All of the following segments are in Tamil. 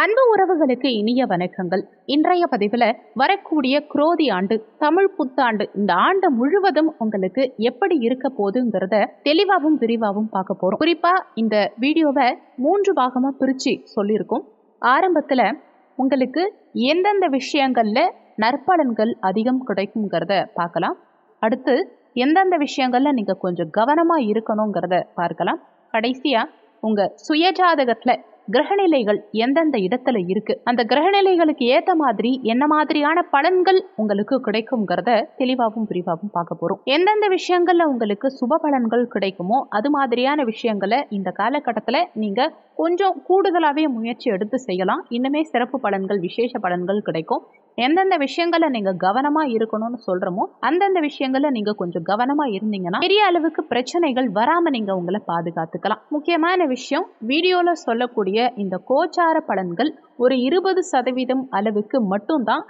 அன்பு உறவுகளுக்கு இனிய வணக்கங்கள். இன்றைய பதிவில் வரக்கூடிய குரோதி ஆண்டு, தமிழ் புத்தாண்டு, இந்த ஆண்டு முழுவதும் உங்களுக்கு எப்படி இருக்க போகுதுங்கிறத தெளிவாகவும் விரிவாகவும் பார்க்க போறோம். குறிப்பா இந்த வீடியோவை 3 பாகமா பிரிச்சு சொல்லியிருக்கோம். ஆரம்பத்துல உங்களுக்கு எந்தெந்த விஷயங்கள்ல நற்பலன்கள் அதிகம் கிடைக்குங்கிறத பார்க்கலாம். அடுத்து எந்தெந்த விஷயங்கள்ல நீங்க கொஞ்சம் கவனமா இருக்கணுங்கிறத பார்க்கலாம். கடைசியா உங்க சுயஜாதகத்துல கிரகநிலைகள் எந்தெந்த இடத்துல இருக்கு, அந்த கிரகநிலைகளுக்கு ஏத்த மாதிரி என்ன மாதிரியான பலன்கள் உங்களுக்கு கிடைக்கும்ங்கிறத தெளிவாகவும் விரிவாகவும் பார்க்க போறோம். எந்தெந்த விஷயங்கள்ல உங்களுக்கு சுப பலன்கள் கிடைக்குமோ அது மாதிரியான விஷயங்களை இந்த காலகட்டத்துல நீங்க கொஞ்சம் கூடுதலாவே முயற்சி எடுத்து செய்யலாம். இன்னுமே சிறப்பு பலன்கள், விசேஷ பலன்கள் கிடைக்கும். எந்தெந்த விஷயங்கள்ல நீங்க கவனமா இருக்கணும்னு சொல்றோமோ அந்தந்த விஷயங்கள்ல நீங்க கொஞ்சம் கவனமா இருந்தீங்கன்னா பெரிய அளவுக்கு பிரச்சனைகள் வராம நீங்க உங்களை பாதுகாத்துக்கலாம். முக்கியமான விஷயம், வீடியோல சொல்லக்கூடிய இந்த கோச்சார பலன்கள் ஒரு 20% அளவுக்கு மட்டும்தான்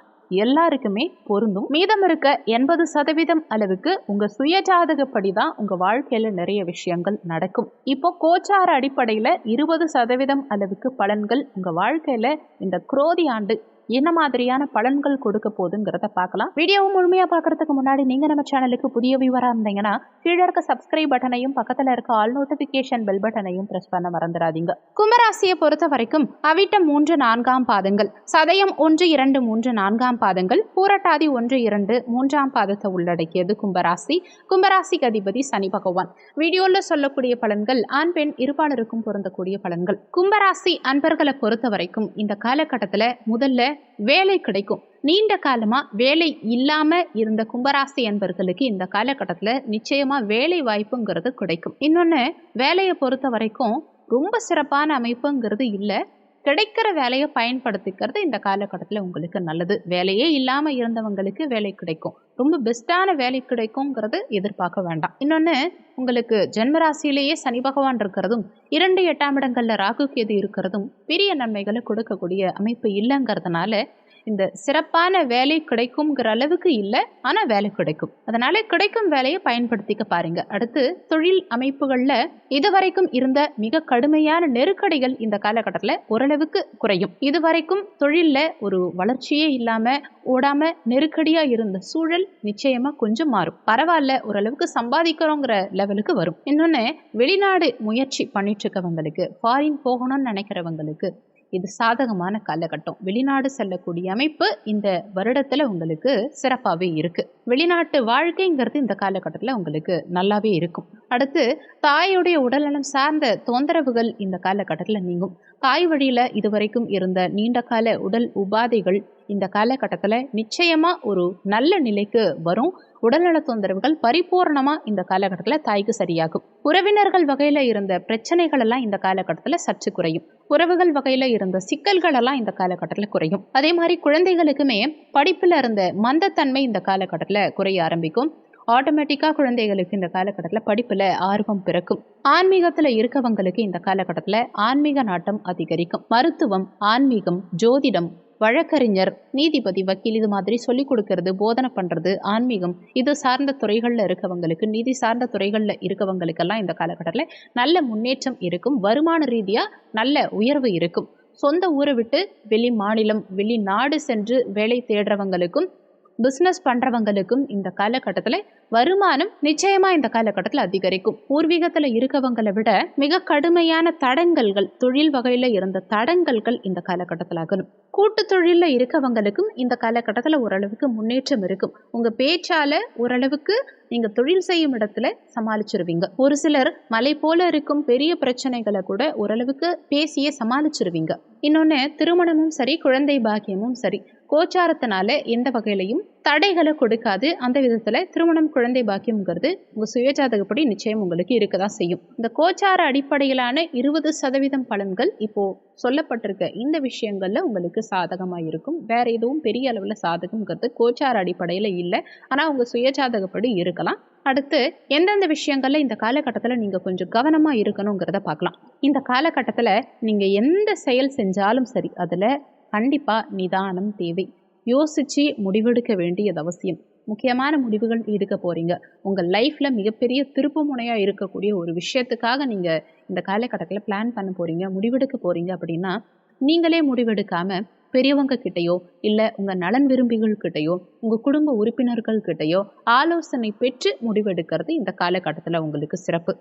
எல்லாருக்குமே பொருந்தும். மீதம் இருக்க 80% அளவுக்கு உங்க சுயஜாதகப்படி தான் உங்க வாழ்க்கையில நிறைய விஷயங்கள் நடக்கும். இப்போ கோச்சார அடிப்படையில 20% அளவுக்கு பலன்கள் உங்க வாழ்க்கையில இந்த குரோதி ஆண்டு என்ன மாதிரியான பலன்கள் கொடுக்க போகுதுங்கிறத பார்க்கலாம். வீடியோவை முழுமையா பார்க்கறதுக்கு முன்னாடி நீங்க நம்ம சேனலுக்கு புதிய வியூவரா இருந்தீங்கன்னா கீழே இருக்க சப்ஸ்கிரைப் பட்டனையும் பக்கத்துல இருக்க ஆல் நோட்டிபிகேஷன் பெல் பட்டனையும் பிரஸ் பண்ண மறந்துடாதீங்க. கும்பராசியை பொறுத்த வரைக்கும் அவிட்டம் 3, 4 பாதங்கள், சதயம் 1, 2, 3, 4 பாதங்கள், பூரட்டாதி 1, 2, 3 பாதத்தை உள்ளடக்கியது கும்பராசி. கும்பராசிக்கு அதிபதி சனி பகவான். வீடியோல சொல்லக்கூடிய பலன்கள் ஆண் பெண் இருபாலருக்கும் பொருந்தக்கூடிய பலன்கள். கும்பராசி அன்பர்களை பொறுத்த வரைக்கும் இந்த காலகட்டத்துல முதல்ல வேலை கிடைக்கும். நீண்ட காலமா வேலை இல்லாம இருந்த கும்பராசி அன்பர்களுக்கு இந்த காலகட்டத்துல நிச்சயமா வேலை வாய்ப்புங்கிறது கிடைக்கும். இன்னொன்னு, வேலையை பொறுத்த வரைக்கும் ரொம்ப சிறப்பான அமைப்புங்கிறது இல்லை. கிடைக்கிற வேலையை பயன்படுத்திக்கிறது இந்த காலகட்டத்தில் உங்களுக்கு நல்லது. வேலையே இல்லாமல் இருந்தவங்களுக்கு வேலை கிடைக்கும். ரொம்ப பெஸ்ட்டான வேலை கிடைக்குங்கிறது எதிர்பார்க்க வேண்டாம். இன்னொன்று, உங்களுக்கு ஜென்மராசியிலேயே சனி பகவான் இருக்கிறதும் 2, 8ஆம் இடங்கள்ல ராகு கேது இருக்கிறதும் பெரிய நன்மைகளை கொடுக்கக்கூடிய அமைப்பு இல்லைங்கிறதுனால இந்த சிறப்பான வேலை கிடைக்கும்ங்கிற அளவுக்கு இல்லை, ஆனால் வேலை கிடைக்கும். அதனால கிடைக்கும் வேலையை பயன்படுத்திக்க பாருங்க. அடுத்து, தொழில் அமைப்புகளில் இதுவரைக்கும் இருந்த மிக கடுமையான நெருக்கடிகள் இந்த காலகட்டத்தில் ஓரளவுக்கு குறையும். இதுவரைக்கும் தொழிலில் ஒரு வளர்ச்சியே இல்லாமல் ஓடாம நெருக்கடியா இருந்த சூழல் நிச்சயமா கொஞ்சம் மாறும். பரவாயில்ல, ஓரளவுக்கு சம்பாதிக்கிறோங்கிற லெவலுக்கு வரும். இன்னொன்று, வெளிநாடு முயற்சி பண்ணிட்டு இருக்கவங்களுக்கு, ஃபாரின் போகணும்னு நினைக்கிறவங்களுக்கு இது சாதகமான காலகட்டம். வெளிநாடு செல்லக்கூடிய அமைப்பு இந்த வருடத்துல உங்களுக்கு சிறப்பாகவே இருக்கு. வெளிநாட்டு வாழ்க்கைங்கிறது இந்த காலகட்டத்தில் உங்களுக்கு நல்லாவே இருக்கும். அடுத்து, தாயுடைய உடல்நலம் சார்ந்த தொந்தரவுகள் இந்த காலகட்டத்தில் நீங்கும். தாய் வழியில இதுவரைக்கும் இருந்த நீண்ட கால உடல் உபாதைகள் இந்த காலகட்டத்தில் நிச்சயமா ஒரு நல்ல நிலைக்கு வரும். உடல்நல தொந்தரவுகள் பரிபூர்ணமா இந்த காலகட்டத்தில் தாய்க்கு சரியாகும். உறவினர்கள் வகையில இருந்த பிரச்சனைகள் எல்லாம் இந்த காலகட்டத்தில் சற்று குறையும். உறவுகள் வகையில இருந்த சிக்கல்கள் எல்லாம் இந்த காலகட்டத்தில் குறையும். அதே மாதிரி குழந்தைகளுக்குமே படிப்புல இருந்த மந்தத்தன்மை இந்த காலகட்டத்தில் குறைய ஆரம்பிக்கும். ஆட்டோமேட்டிக்காக குழந்தைகளுக்கு இந்த காலகட்டத்தில் படிப்பில் ஆர்வம் பிறக்கும். ஆன்மீகத்தில் இருக்கவங்களுக்கு இந்த காலகட்டத்தில் ஆன்மீக நாட்டம் அதிகரிக்கும். மருத்துவம், ஆன்மீகம், ஜோதிடம், வழக்கறிஞர், நீதிபதி, வக்கீல் இது மாதிரி சொல்லிக் கொடுக்கறது, போதனை பண்ணுறது, ஆன்மீகம் இது சார்ந்த துறைகளில் இருக்கவங்களுக்கு, நீதி சார்ந்த துறைகளில் இருக்கவங்களுக்கெல்லாம் இந்த காலகட்டத்தில் நல்ல முன்னேற்றம் இருக்கும். வருமான ரீதியாக நல்ல உயர்வு இருக்கும். சொந்த ஊரை விட்டு வெளி மாநிலம், வெளிநாடு சென்று வேலை தேடுறவங்களுக்கும் பிஸ்னஸ் பண்ணுறவங்களுக்கும் இந்த காலகட்டத்தில் வருமானம் நிச்சயமாக இந்த காலகட்டத்தில் அதிகரிக்கும். பூர்வீகத்தில் இருக்கவங்களை விட மிக கடுமையான தடங்கல்கள், தொழில் வகையில் இருந்த தடங்கல்கள் இந்த காலகட்டத்தில் ஆகணும். கூட்டு தொழிலில் இருக்கவங்களுக்கும் இந்த காலகட்டத்தில் ஓரளவுக்கு முன்னேற்றம் இருக்கும். உங்கள் பேச்சால் ஓரளவுக்கு நீங்கள் தொழில் செய்யும் இடத்துல சமாளிச்சிருவீங்க. ஒரு சிலர் மலை போல இருக்கும் பெரிய பிரச்சனைகளை கூட ஓரளவுக்கு பேசியே சமாளிச்சிருவீங்க. இன்னொன்று, திருமணமும் சரி, குழந்தை பாக்கியமும் சரி, கோச்சாரத்தினால எந்த வகையிலையும் தடைகளை கொடுக்காது. அந்த விதத்தில் திருமணம், குழந்தை பாக்கியம்ங்கிறது உங்கள் சுயஜாதகப்படி நிச்சயம் உங்களுக்கு இருக்கதான் செய்யும். இந்த கோச்சார அடிப்படையிலான 20% பலன்கள் இப்போ சொல்லப்பட்டிருக்க இந்த விஷயங்கள்ல உங்களுக்கு சாதகமாக இருக்கும். வேற எதுவும் பெரிய அளவில் சாதகம்ங்கிறது கோச்சார அடிப்படையில் இல்லை, ஆனால் உங்கள் சுயஜாதகப்படி இருக்கலாம். அடுத்து, எந்தெந்த விஷயங்கள்ல இந்த காலகட்டத்தில் நீங்கள் கொஞ்சம் கவனமாக இருக்கணுங்கிறத பார்க்கலாம். இந்த காலகட்டத்தில் நீங்கள் எந்த செயல் செஞ்சாலும் சரி, அதில் கண்டிப்பாக நிதானம் தேவை. யோசித்து முடிவெடுக்க வேண்டியது அவசியம். முக்கியமான முடிவுகள் எடுக்க போகிறீங்க. உங்கள் லைஃப்பில் மிகப்பெரிய திருப்பு முனையாக இருக்கக்கூடிய ஒரு விஷயத்துக்காக நீங்கள் இந்த காலகட்டத்தில் பிளான் பண்ண போகிறீங்க, முடிவெடுக்க போகிறீங்க அப்படின்னா நீங்களே முடிவெடுக்காம பெரியவங்க கிட்டயோ இல்லை உங்கள் நலன் விரும்பிகள் கிட்டயோ உங்கள் குடும்ப உறுப்பினர்கள் கிட்டயோ ஆலோசனை பெற்று முடிவெடுக்கிறது இந்த காலகட்டத்தில் உங்களுக்கு சிறப்பு.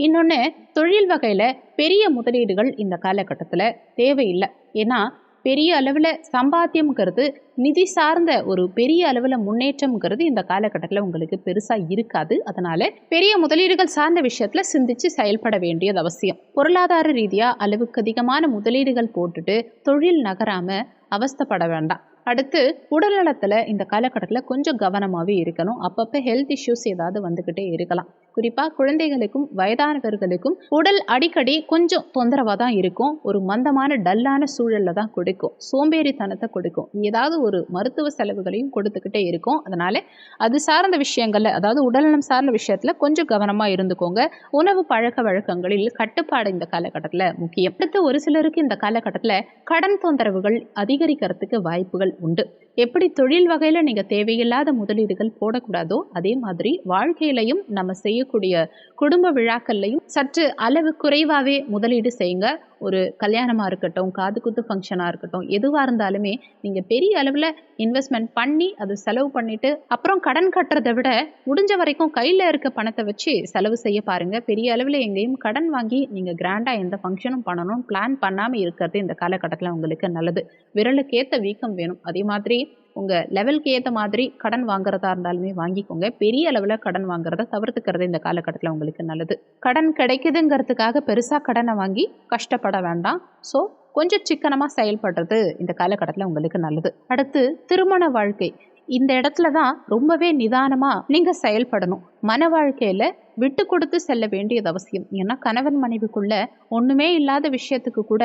இன்னொன்று, தொழில் வகையில் பெரிய முதலீடுகள் இந்த காலகட்டத்தில் தேவையில்லை. ஏன்னா பெரிய அளவில் சம்பாத்தியம்ங்கிறது, நிதி சார்ந்த ஒரு பெரிய அளவில் முன்னேற்றம்ங்கிறது இந்த காலகட்டத்தில் உங்களுக்கு பெருசாக இருக்காது. அதனால் பெரிய முதலீடுகள் சார்ந்த விஷயத்தில் சிந்தித்து செயல்பட வேண்டியது அவசியம். பொருளாதார ரீதியாக அளவுக்கு அதிகமான முதலீடுகள் போட்டுட்டு தொழில் நகராமல் அவஸ்தைப்பட வேண்டாம். அடுத்து, உடல்நலத்தில் இந்த காலகட்டத்தில் கொஞ்சம் கவனமாகவே இருக்கணும். அப்பப்போ ஹெல்த் இஷ்யூஸ் ஏதாவது வந்துக்கிட்டே இருக்கலாம். குறிப்பாக குழந்தைகளுக்கும் வயதானவர்களுக்கும் உடல் அடிக்கடி கொஞ்சம் தொந்தரவாக தான் இருக்கும். ஒரு மந்தமான டல்லான சூழலில் தான் கொடுக்கும், சோம்பேறித்தனத்தை கொடுக்கும், ஏதாவது ஒரு மருத்துவ செலவுகளையும் கொடுத்துக்கிட்டே இருக்கும். அதனால் அது சார்ந்த விஷயங்களில், அதாவது உடல்நலம் சார்ந்த விஷயத்தில் கொஞ்சம் கவனமாக இருந்துக்கோங்க. உணவு பழக்க வழக்கங்களில் கட்டுப்பாடு இந்த காலகட்டத்தில் முக்கியம். அடுத்து, ஒரு சிலருக்கு இந்த காலகட்டத்தில் கடன் தொந்தரவுகள் அதிகரிக்கிறதுக்கு வாய்ப்புகள் உண்டு. எப்படி தொழில் வகையில் நீங்கள் தேவையில்லாத முதலீடுகள் போடக்கூடாதோ, அதே மாதிரி வாழ்க்கையிலையும் நம்ம செய்யக்கூடிய குடும்ப விழாக்கள்லையும் சற்று அளவு குறைவாகவே முதலீடு செய்யுங்க. ஒரு கல்யாணமாக இருக்கட்டும், காது குத்து ஃபங்க்ஷனாக இருக்கட்டும், எதுவாக இருந்தாலுமே நீங்கள் பெரிய அளவில் இன்வெஸ்ட்மெண்ட் பண்ணி அது செலவு பண்ணிவிட்டு அப்புறம் கடன் கட்டுறதை விட முடிஞ்ச வரைக்கும் கையில் இருக்க பணத்தை வச்சு செலவு செய்ய பாருங்கள். பெரிய அளவில் எங்கேயும் கடன் வாங்கி நீங்கள் கிராண்டாக எந்த ஃபங்க்ஷனும் பண்ணணும் பிளான் பண்ணாமல் இருக்கிறது இந்த காலகட்டத்தில் உங்களுக்கு நல்லது. விரலுக்கு ஏற்ற வீக்கம் வேணும். அதே மாதிரி உங்கள் லெவலுக்கு ஏற்ற மாதிரி கடன் வாங்குறதா இருந்தாலுமே வாங்கிக்கோங்க. பெரிய அளவில் கடன் வாங்குறத தவிர்த்துக்கிறது இந்த காலகட்டத்தில் உங்களுக்கு நல்லது. கடன் கிடைக்குதுங்கிறதுக்காக பெருசாக கடனை வாங்கி கஷ்டப்பட வேண்டாம். ஸோ கொஞ்சம் சிக்கனமாக செயல்படுறது இந்த காலகட்டத்தில் உங்களுக்கு நல்லது. அடுத்து, திருமண வாழ்க்கை. இந்த இடத்துல தான் ரொம்பவே நிதானமாக நீங்கள் செயல்படணும். மன வாழ்க்கையில் விட்டு கொடுத்து செல்ல வேண்டியது அவசியம். ஏன்னா கணவன் மனைவிக்குள்ள ஒன்றுமே இல்லாத விஷயத்துக்கு கூட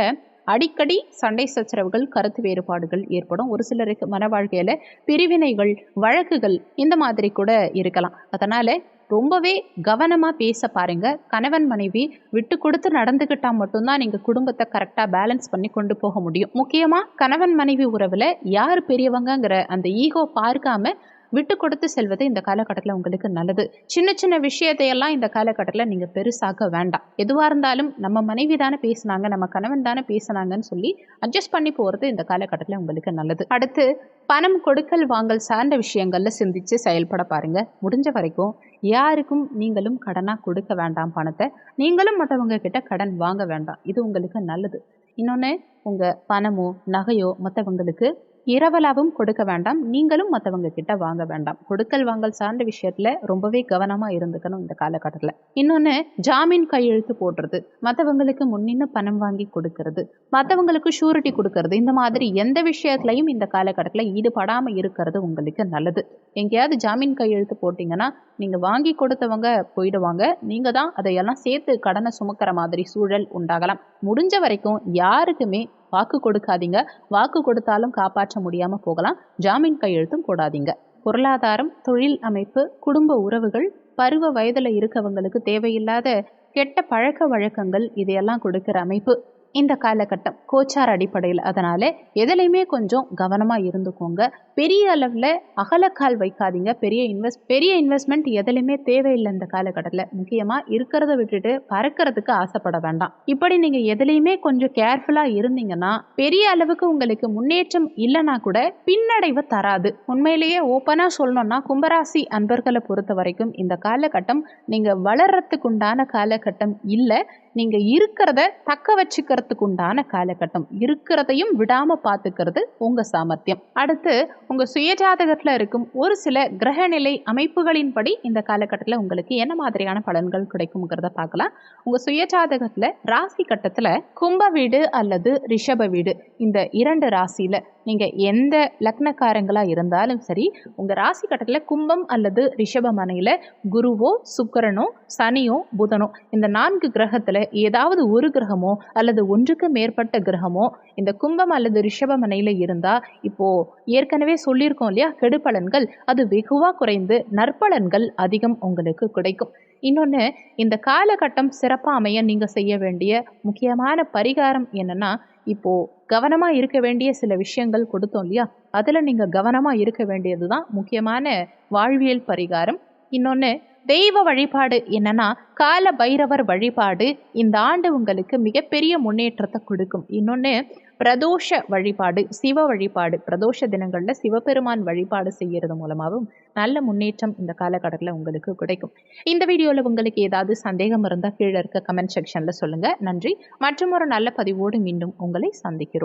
அடிக்கடி சண்டை சச்சரவுகள், கருத்து வேறுபாடுகள் ஏற்படும். ஒரு சிலருக்கு மன வாழ்க்கையில் பிரிவினைகள், வழக்குகள் இந்த மாதிரி கூட இருக்கலாம். அதனால் ரொம்பவே கவனமாக பேச பாருங்க. கணவன் மனைவி விட்டு கொடுத்து நடந்துக்கிட்டால் மட்டும்தான் நீங்கள் குடும்பத்தை கரெக்டாக பேலன்ஸ் பண்ணி கொண்டு போக முடியும். முக்கியமாக கணவன் மனைவி உறவில் யார் பெரியவங்கங்கிற அந்த ஈகோ பார்க்காம விட்டு கொடுத்து செல்வது இந்த காலகட்டத்தில் உங்களுக்கு நல்லது. சின்ன சின்ன விஷயத்தையெல்லாம் இந்த காலகட்டத்தில் நீங்கள் பெருசாக வேண்டாம். எதுவாக இருந்தாலும் நம்ம மனைவி தானே பேசினாங்க, நம்ம கணவன் தானே பேசினாங்கன்னு சொல்லி அட்ஜஸ்ட் பண்ணி போகிறது இந்த காலகட்டத்தில் உங்களுக்கு நல்லது. அடுத்து, பணம் கொடுக்கல் வாங்கல் சார்ந்த விஷயங்களில் சிந்தித்து செயல்பட பாருங்கள். முடிஞ்ச வரைக்கும் யாருக்கும் நீங்களும் கடனாக கொடுக்க வேண்டாம். பணத்தை நீங்களும் மற்றவங்க கிட்ட கடன் வாங்க வேண்டாம். இது உங்களுக்கு நல்லது. இன்னொன்று, உங்கள் பணமோ நகையோ மற்றவங்களுக்கு இரவலாவும் கொடுக்க வேண்டாம். நீங்களும் மற்றவங்க கிட்ட வாங்க வேண்டாம். கொடுக்கல் வாங்கல் சார்ந்த விஷயத்துல ரொம்பவே கவனமா இருந்துக்கணும் இந்த காலகட்டத்தில். இன்னொன்று, ஜாமீன் கையெழுத்து போடுறது, மற்றவங்களுக்கு முன்னின்னு பணம் வாங்கி கொடுக்கறது, மற்றவங்களுக்கு ஷூரிட்டி கொடுக்கறது, இந்த மாதிரி எந்த விஷயத்துலையும் இந்த காலகட்டத்தில் ஈடுபடாமல் இருக்கிறது உங்களுக்கு நல்லது. எங்கேயாவது ஜாமீன் கையெழுத்து போட்டிங்கன்னா நீங்கள் வாங்கி கொடுத்தவங்க போயிடுவாங்க. நீங்கள் தான் அதையெல்லாம் சேர்த்து கடனை சுமக்கிற மாதிரி சூழல் உண்டாகலாம். முடிஞ்ச வரைக்கும் யாருக்குமே வாக்கு கொடுக்காதீங்க. வாக்கு கொடுத்தாலும் காப்பாற்ற முடியாமல் போகலாம். ஜாமீன் கையெழுத்தும் போடாதீங்க. பொருளாதாரம், தொழில் அமைப்பு, குடும்ப உறவுகள், பருவ வயதில் இருக்கவங்களுக்கு தேவையில்லாத கெட்ட பழக்க வழக்கங்கள் இதையெல்லாம் கொடுக்கிற அமைப்பு இந்த காலகட்டம் கோச்சார் அடிப்படையில். அதனால் எதுலையுமே கொஞ்சம் கவனமாக இருந்துக்கோங்க. பெரிய அளவில் அகலக்கால் வைக்காதீங்க. பெரிய இன்வெஸ்ட்மெண்ட் எதுலையுமே தேவையில்லை இந்த காலகட்டத்தில். முக்கியமாக இருக்கிறத விட்டுட்டு பறக்கிறதுக்கு ஆசைப்பட வேண்டாம். இப்படி நீங்கள் எதுலையுமே கொஞ்சம் கேர்ஃபுல்லாக இருந்தீங்கன்னா பெரிய அளவுக்கு உங்களுக்கு முன்னேற்றம் இல்லைனா கூட பின்னடைவை தராது. உண்மையிலேயே ஓப்பனாக சொல்லணும்னா கும்பராசி அன்பர்களை பொறுத்த வரைக்கும் இந்த காலகட்டம் நீங்கள் வளர்றதுக்கு உண்டான காலகட்டம் இல்லை. நீங்கள் இருக்கிறத தக்க வச்சுக்கிறதுக்கு உண்டான காலகட்டம். இருக்கிறதையும் விடாமல் பார்த்துக்கிறது உங்கள் சாமர்த்தியம். அடுத்து, உங்கள் சுயஜாதகத்தில் இருக்கும் ஒரு சில கிரகநிலை அமைப்புகளின்படி இந்த காலகட்டத்தில் உங்களுக்கு என்ன மாதிரியான பலன்கள் கிடைக்கும்ங்கிறத பார்க்கலாம். உங்கள் சுயஜாதகத்தில் ராசி கட்டத்தில் கும்ப வீடு அல்லது ரிஷப வீடு, இந்த 2 ராசியில் நீங்கள் எந்த லக்னக்காரங்களாக இருந்தாலும் சரி, உங்கள் ராசி கட்டத்தில் கும்பம் அல்லது ரிஷப மனையில் குருவோ சுக்கிரனோ சனியோ புதனோ இந்த 4 கிரகத்தில் ஏதாவது ஒரு கிரகமோ அல்லது ஒன்றுக்கு மேற்பட்ட கிரகமோ இந்த கும்பம் அல்லது ரிஷப மனையில் இருந்தால், இப்போது ஏற்கனவே சொல்லியிருக்கோம் இல்லையா, கெடுபலன்கள் அது வெகுவாக குறைந்து நற்பலன்கள் அதிகம் உங்களுக்கு கிடைக்கும். இன்னொன்று, இந்த காலகட்டம் சிறப்பாக அமைய நீங்கள் செய்ய வேண்டிய முக்கியமான பரிகாரம் என்னென்னா, இப்போது கவனமாக இருக்க வேண்டிய சில விஷயங்கள் கொடுத்தோம் இல்லையா, அதில் நீங்கள் கவனமாக இருக்க வேண்டியது தான் முக்கியமான வாழ்வியல் பரிகாரம். இன்னொன்று, தெய்வ வழிபாடு என்னன்னா, கால பைரவர் வழிபாடு இந்த ஆண்டு உங்களுக்கு மிகப்பெரிய முன்னேற்றத்தை கொடுக்கும். இன்னொன்று, பிரதோஷ வழிபாடு, சிவ வழிபாடு, பிரதோஷ தினங்களில் சிவபெருமான் வழிபாடு செய்யறது மூலமாகவும் நல்ல முன்னேற்றம் இந்த காலகட்டத்தில் உங்களுக்கு கிடைக்கும். இந்த வீடியோவில் உங்களுக்கு ஏதாவது சந்தேகம் இருந்தால் கீழே இருக்க கமெண்ட் செக்ஷனில் சொல்லுங்கள். நன்றி. மற்றும் ஒரு நல்ல பதிவோடு மீண்டும் உங்களை சந்திக்கிறோம்.